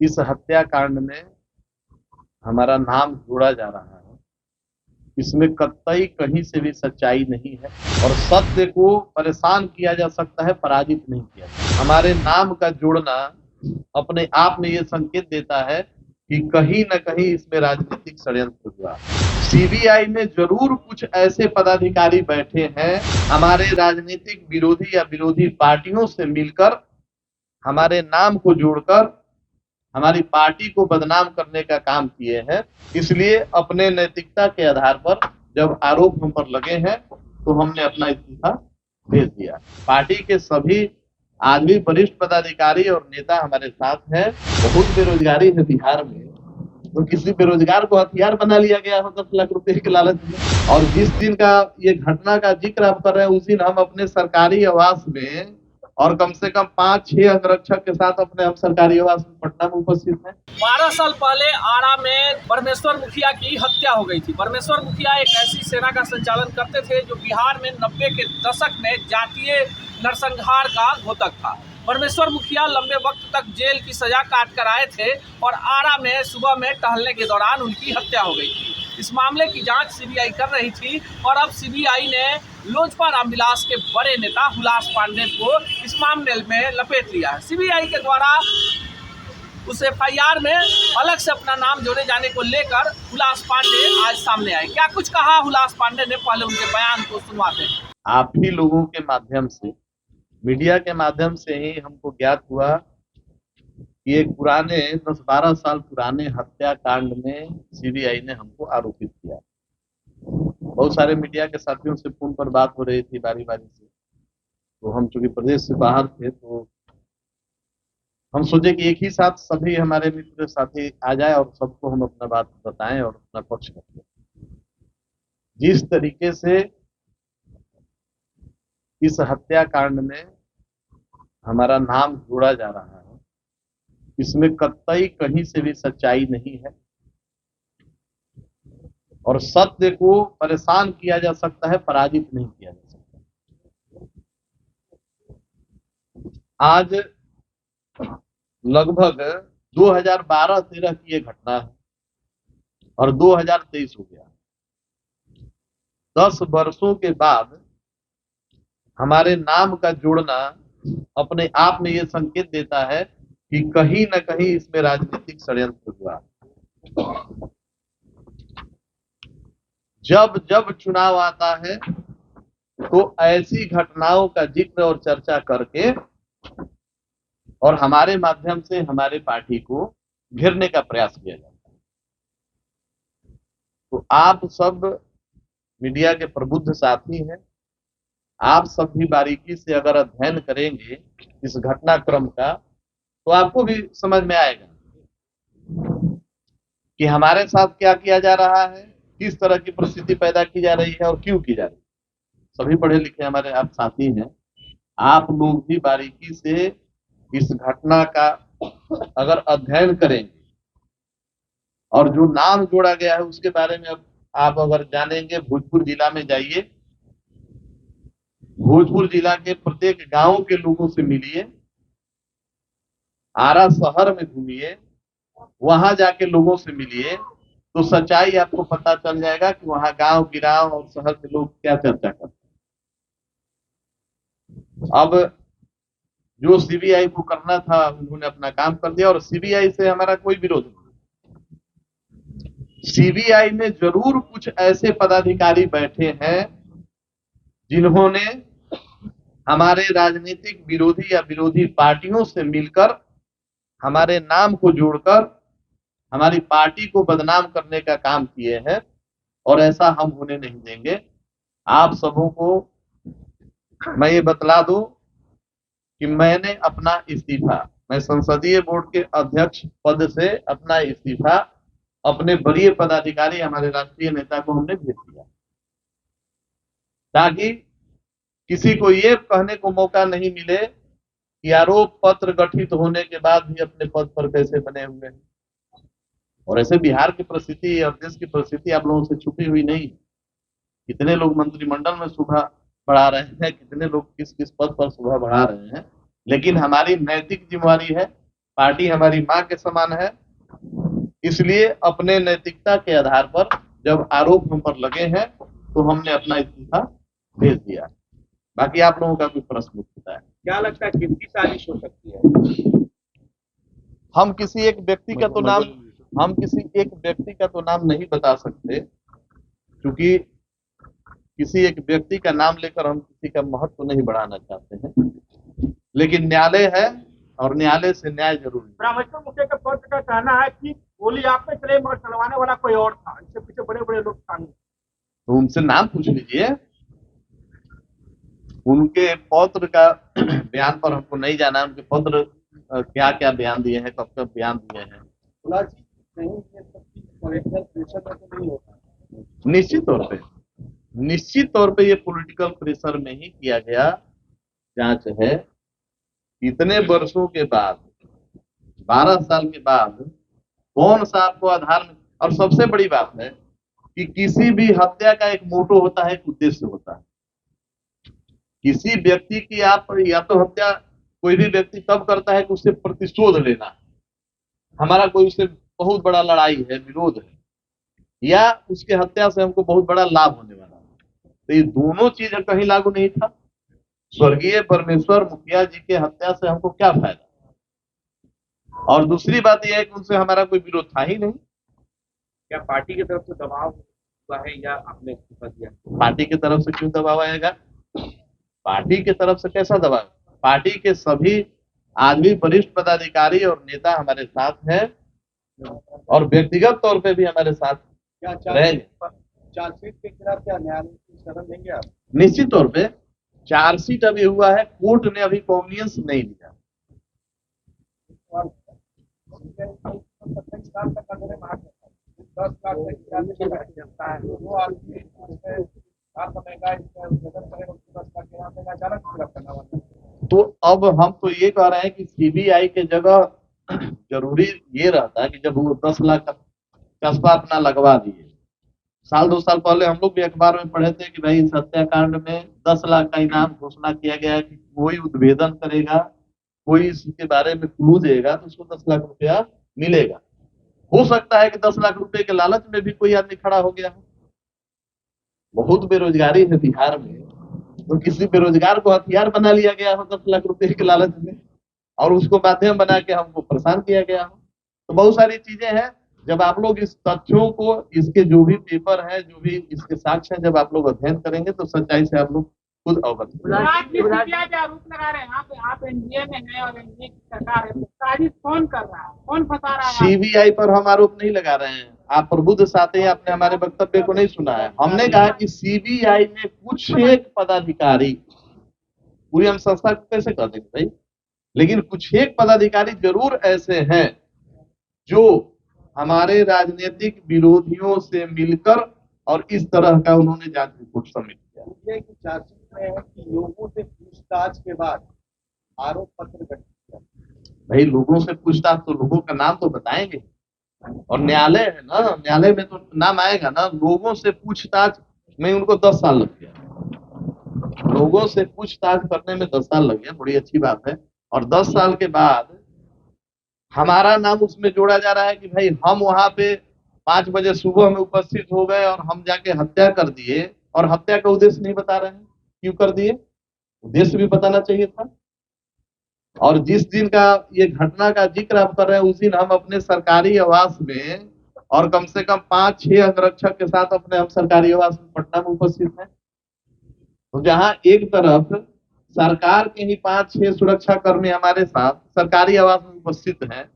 इस हत्याकांड में हमारा नाम जोड़ा जा रहा है, इसमें कतई कहीं से भी सच्चाई नहीं है और सत्य को परेशान किया जा सकता है, पराजित नहीं किया जा। हमारे नाम का जोड़ना अपने आप में ये संकेत देता है कि कहीं न कहीं इसमें राजनीतिक षड्यंत्र हुआ। सीबीआई में जरूर कुछ ऐसे पदाधिकारी बैठे हैं हमारे राजनीतिक विरोधी या विरोधी पार्टियों से मिलकर हमारे नाम को जोड़कर हमारी पार्टी को बदनाम करने का काम किए हैं। इसलिए अपने नैतिकता के आधार पर जब आरोप हम पर लगे हैं तो हमने अपना इस्तीफा भेज दिया। पार्टी के सभी आज भी वरिष्ठ पदाधिकारी और नेता हमारे साथ हैं। बहुत बेरोजगारी है बिहार में, तो किसी बेरोजगार को हथियार बना लिया गया हो 10 लाख रुपए के लालच में। और जिस दिन का ये घटना का जिक्र आप कर रहे हैं, उस दिन हम अपने सरकारी आवास में और कम से कम 5-6 अंगरक्षक के साथ अपने हम सरकारी आवास में पटना में उपस्थित हैं। 12 साल पहले आरा में परमेश्वर मुखिया की हत्या हो गई थी। परमेश्वर मुखिया एक ऐसी सेना का संचालन करते थे जो बिहार में 90 के दशक में जातीय नरसंहार का घोतक था। परमेश्वर मुखिया लंबे वक्त तक जेल की सजा काट कर आए थे और आरा में सुबह में टहलने के दौरान उनकी हत्या हो गई थी। इस मामले की जांच सीबीआई कर रही थी और अब सीबीआई ने लोजपा रामविलास के बड़े नेता हुलास पांडे को इस मामले में लपेट लिया है। सीबीआई के द्वारा उस एफआईआर में अलग से अपना नाम जोड़े जाने को लेकर हुलास पांडे आज सामने आए। क्या कुछ कहा हुलास पांडे ने, पहले उनके बयान को सुनवाते हैं। आप ही लोगों के माध्यम से, मीडिया के माध्यम से ही हमको ज्ञात हुआ कि एक पुराने 10-12 साल पुराने हत्याकांड में सीबीआई ने हमको आरोपित किया। बहुत सारे मीडिया के साथियों से फोन पर बात हो रही थी बारी बारी से, तो हम चूंकि प्रदेश से बाहर थे तो हम सोचे कि एक ही साथ सभी हमारे मित्र साथी आ जाए और सबको हम अपना बात बताएं और अपना पक्ष रखें। जिस तरीके से इस हत्याकांड में हमारा नाम जोड़ा जा रहा है, इसमें कतई कहीं से भी सच्चाई नहीं है और सत्य को परेशान किया जा सकता है, पराजित नहीं किया जा सकता। आज लगभग 2012-13 की ये घटना है और 2023 हो गया। 10 वर्षों के बाद हमारे नाम का जोड़ना अपने आप में ये संकेत देता है कि कहीं न कहीं इसमें राजनीतिक षड्यंत्र हुआ। जब जब चुनाव आता है तो ऐसी घटनाओं का जिक्र और चर्चा करके और हमारे माध्यम से हमारे पार्टी को घेरने का प्रयास किया जाता है। तो आप सब मीडिया के प्रबुद्ध साथी हैं, आप सब भी बारीकी से अगर अध्ययन करेंगे इस घटनाक्रम का तो आपको भी समझ में आएगा कि हमारे साथ क्या किया जा रहा है, किस तरह की परिस्थिति पैदा की जा रही है और क्यों की जा रही है। सभी पढ़े लिखे हमारे आप साथी हैं, आप लोग भी बारीकी से इस घटना का अगर अध्ययन करेंगे और जो नाम जोड़ा गया है उसके बारे में अब आप अगर जानेंगे, भोजपुर जिला में जाइए, भोजपुर जिला के प्रत्येक गांव के लोगों से मिलिए, आरा शहर में घूमिए, वहां जाके लोगों से मिलिए, तो सच्चाई आपको पता चल जाएगा कि वहां गांव गिराव और शहर के लोग क्या चर्चा करते हैं। अब जो सीबीआई को करना था उन्होंने अपना काम कर दिया और सीबीआई से हमारा कोई विरोध नहीं। सीबीआई में जरूर कुछ ऐसे पदाधिकारी बैठे हैं जिन्होंने हमारे राजनीतिक विरोधी या विरोधी पार्टियों से मिलकर हमारे नाम को जोड़कर हमारी पार्टी को बदनाम करने का काम किए हैं और ऐसा हम होने नहीं देंगे। आप सबों को मैं ये बतला दूं कि मैंने अपना इस्तीफा, मैं संसदीय बोर्ड के अध्यक्ष पद से अपना इस्तीफा अपने वरीय पदाधिकारी हमारे राष्ट्रीय नेता को हमने भेज दिया, ताकि किसी को ये कहने को मौका नहीं मिले कि आरोप पत्र गठित होने के बाद भी अपने पद पर कैसे बने हुए हैं। और ऐसे बिहार की परिस्थिति और देश की परिस्थिति आप लोगों से छुपी हुई नहीं। कितने लोग मंत्रिमंडल में शोभा बढ़ा रहे हैं, कितने लोग किस किस पद पर शोभा बढ़ा रहे हैं, लेकिन हमारी नैतिक जिम्मेवारी है पार्टी हमारी माँ के समान है, इसलिए अपने नैतिकता के आधार पर जब आरोप हम पर लगे हैं तो हमने अपना इस्तीफा भेज दिया। बाकी आप लोगों का कोई प्रश्न उठता है? क्या लगता है किसकी साजिश हो सकती है? हम किसी एक व्यक्ति का तो नाम नहीं बता सकते, क्योंकि किसी एक व्यक्ति का नाम लेकर हम किसी का महत्व नहीं बढ़ाना चाहते हैं, लेकिन न्यायालय है और न्यायालय से न्याय जरूरी है। रामेश्वर मुखिया के पत्र का कहना है कि गोली आप पे चले मगर चलवाने वाला कोई और था, इसके पीछे बड़े बड़े लोग शामिल। तो उनसे नाम पूछ लीजिए। उनके पत्र का बयान पर हमको नहीं जाना, उनके पत्र क्या क्या बयान दिए हैं, कब कब बयान दिए हैं। निश्चित तौर पे ये पॉलिटिकल प्रेशर में ही किया गया जांच है। इतने वर्षों के बाद, 12 साल के बाद कौन सा आपको आधार में, और सबसे बड़ी बात है कि किसी भी हत्या का एक मोटो होता है, एक उद्देश्य होता है। किसी व्यक्ति की आप या तो हत्या कोई भी व्यक्ति तब करता है कि उससे प्रतिशोध लेना है, हमारा कोई उससे बहुत बड़ा लड़ाई है, विरोध है, या उसके हत्या से हमको बहुत बड़ा लाभ होने वाला है। तो ये दोनों चीज कहीं लागू नहीं था। स्वर्गीय परमेश्वर मुखिया जी के हत्या से हमको क्या फायदा? और दूसरी बात यह है कि उनसे हमारा कोई विरोध था ही नहीं। क्या पार्टी की तरफ से दबाव हुआ है या आपने इस्तीफा दिया? पार्टी की तरफ से क्यों दबाव आएगा? पार्टी की तरफ से कैसा दबाव? पार्टी के सभी आज भी वरिष्ठ पदाधिकारी और नेता हमारे साथ हैं और व्यक्तिगत तौर पे भी हमारे साथ रहेंगे। चार्जशीट के खिलाफ क्या न्यायालय की शरण लेंगे आप? निश्चित तौर पे चार्जशीट अभी हुआ है, कोर्ट ने अभी कॉग्नियंस नहीं लिया। तो अब हम तो ये कह रहे हैं कि सीबीआई के जगह जरूरी ये रहता है कि जब वो 10 लाख का कस्बा अपना लगवा दिए, साल 2 साल पहले हम लोग भी अखबार में पढ़े थे कि भाई इस हत्याकांड में 10 लाख का इनाम घोषणा किया गया है कि कोई उद्भेदन करेगा, कोई इसके बारे में क्लू देगा तो उसको 10 लाख रुपया मिलेगा। हो सकता है कि 10 लाख रुपए के लालच में भी कोई आदमी खड़ा हो गया हो। बहुत बेरोजगारी है बिहार में, तो किसी बेरोजगार को हथियार बना लिया गया हो 10 लाख रुपए के लालच में, और उसको माध्यम बना के हमको परेशान किया गया हो। तो बहुत सारी चीजें हैं। जब आप लोग इस तथ्यों को, इसके जो भी पेपर है, जो भी इसके साक्ष्य हैं, जब आप लोग अध्ययन करेंगे तो सच्चाई से आप लोग खुद अवगत हो जाएंगे। आरोप लगा रहे हैं आप एनडीए में हैं और एनडीए की सरकार है, साजिश कौन कर रहा है, कौन फंसा रहा है? सीबीआई पर हम आरोप नहीं लगा रहे हैं। आप प्रबुद्ध साथी, आपने हमारे वक्तव्य को नहीं सुना है। हमने कहा कि सीबीआई में कुछ एक पदाधिकारी, पूरी हम संस्था को कैसे कर देंगे भाई, लेकिन कुछ एक पदाधिकारी जरूर ऐसे हैं जो हमारे राजनीतिक विरोधियों से मिलकर और इस तरह का उन्होंने जांच रिपोर्ट सबमिट किया। ये चार्जशीट में है कि लोगों से पूछताछ के बाद आरोप पत्र गठित किया। भाई लोगों से पूछताछ तो लोगों का नाम तो बताएंगे, और न्यायालय है ना, न्यायालय में तो नाम आएगा ना। लोगों से पूछताछ में उनको 10 साल लग गया, लोगों से पूछताछ करने में 10 साल लग गया, बड़ी अच्छी बात है। और 10 साल के बाद हमारा नाम उसमें जोड़ा जा रहा है कि भाई हम वहां पे 5 बजे सुबह में उपस्थित हो गए और हम जाके हत्या कर दिए, और हत्या का उद्देश्य नहीं बता रहे हैं। क्यों कर दिए? उद्देश्य भी बताना चाहिए था। और जिस दिन का ये घटना का जिक्र आप कर रहे हैं, उस दिन हम अपने सरकारी आवास में और कम से कम 5-6 अंगरक्षक के साथ अपने हम सरकारी आवास में पटना में उपस्थित हैं। तो जहां एक तरफ सरकार के ही 5-6 सुरक्षा कर्मी हमारे साथ सरकारी आवास में उपस्थित हैं,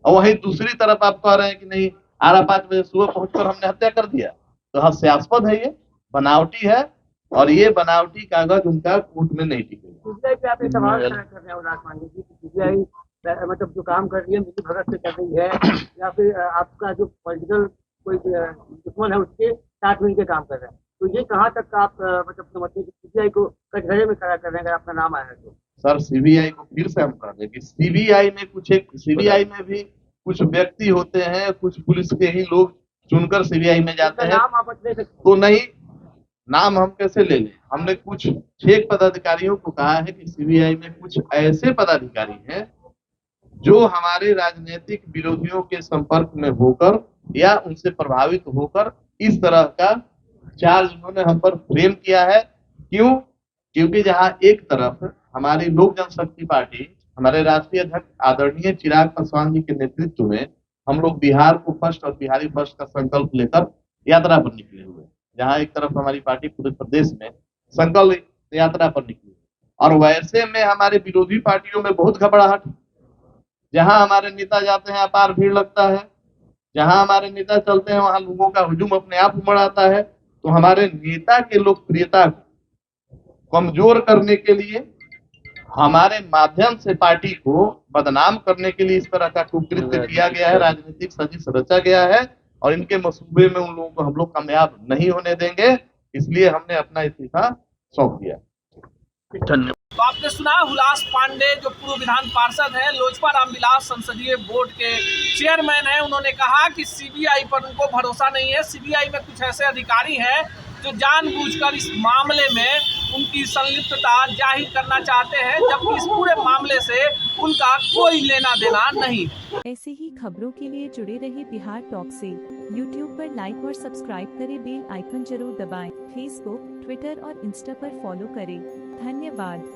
और वहीं दूसरी तरफ आप कह रहे हैं कि नहीं, 5 बजे सुबह पहुंचकर हमने हत्या कर दिया, तो हास्यास्पद है, ये बनावटी है, और ये बनावटी कागज उनका कोर्ट में नहीं टिकेगा। सीबीआई पे आप सवाल खड़ा कर रहे हैं उल्लास पांडे जी कि सीबीआई मतलब जो काम कर रही है मिली भगत से कर रही है, या फिर आपका जो पॉलिटिकल कोई दुश्मन है उसके साथ मिलकर काम कर रहा है। तो ये कहाँ तक आप मतलब समझते हैं कि सीबीआई को कटघरे में खड़ा कर रहे हैं अगर आपका नाम आया है तो? सर सीबीआई को फिर से हम कह रहे हैं कि सीबीआई में भी कुछ व्यक्ति होते हैं, कुछ पुलिस के ही लोग चुनकर सीबीआई में जाते हैं। नाम आप ले सकते तो नहीं, नाम हम कैसे ले लें? हमने कुछ 6 पदाधिकारियों को कहा है कि सीबीआई में कुछ ऐसे पदाधिकारी हैं जो हमारे राजनीतिक विरोधियों के संपर्क में होकर या उनसे प्रभावित होकर इस तरह का चार्ज उन्होंने हम पर फ्रेम किया है। क्यों? क्योंकि जहां एक तरफ हमारी लोक जनशक्ति पार्टी, हमारे राष्ट्रीय अध्यक्ष आदरणीय चिराग पासवान जी के नेतृत्व में हम लोग बिहार को फर्स्ट और बिहारी फर्स्ट का संकल्प लेकर यात्रा पर निकले हुए, जहां एक तरफ हमारी पार्टी पूरे प्रदेश में संकल्प यात्रा पर निकली, और वैसे में हमारे विरोधी पार्टियों में बहुत घबराहट। जहां हमारे नेता जाते हैं अपार भीड़ लगता है, जहां हमारे नेता चलते हैं वहां लोगों का हुजूम अपने आप उमड़ आता है। तो हमारे नेता के लोकप्रियता को कमजोर करने के लिए, हमारे माध्यम से पार्टी को बदनाम करने के लिए इस तरह का कुकृत्य किया गया है, राजनीतिक साजिश रचा गया है, और इनके मंसूबे में उन लोगों को हम लोग कामयाब नहीं होने देंगे। इसलिए हमने अपना इस्तीफा सौंप दिया। धन्यवाद। तो आपने सुना हुलास पांडे जो पूर्व विधान पार्षद हैं, लोजपा रामविलास संसदीय बोर्ड के चेयरमैन हैं, उन्होंने कहा कि सीबीआई पर उनको भरोसा नहीं है। सीबीआई में कुछ ऐसे अधिकारी हैं जो जानबूझकर इस मामले में उनकी संलिप्तता जाहिर करना चाहते हैं, जबकि इस पूरे मामले से उनका कोई लेना देना नहीं। ऐसे ही खबरों के लिए जुड़े रहिए बिहार टॉक से। यूट्यूब पर लाइक और सब्सक्राइब करें, बेल आइकन जरूर दबाएं। फेसबुक, ट्विटर और इंस्टा पर फॉलो करें। धन्यवाद।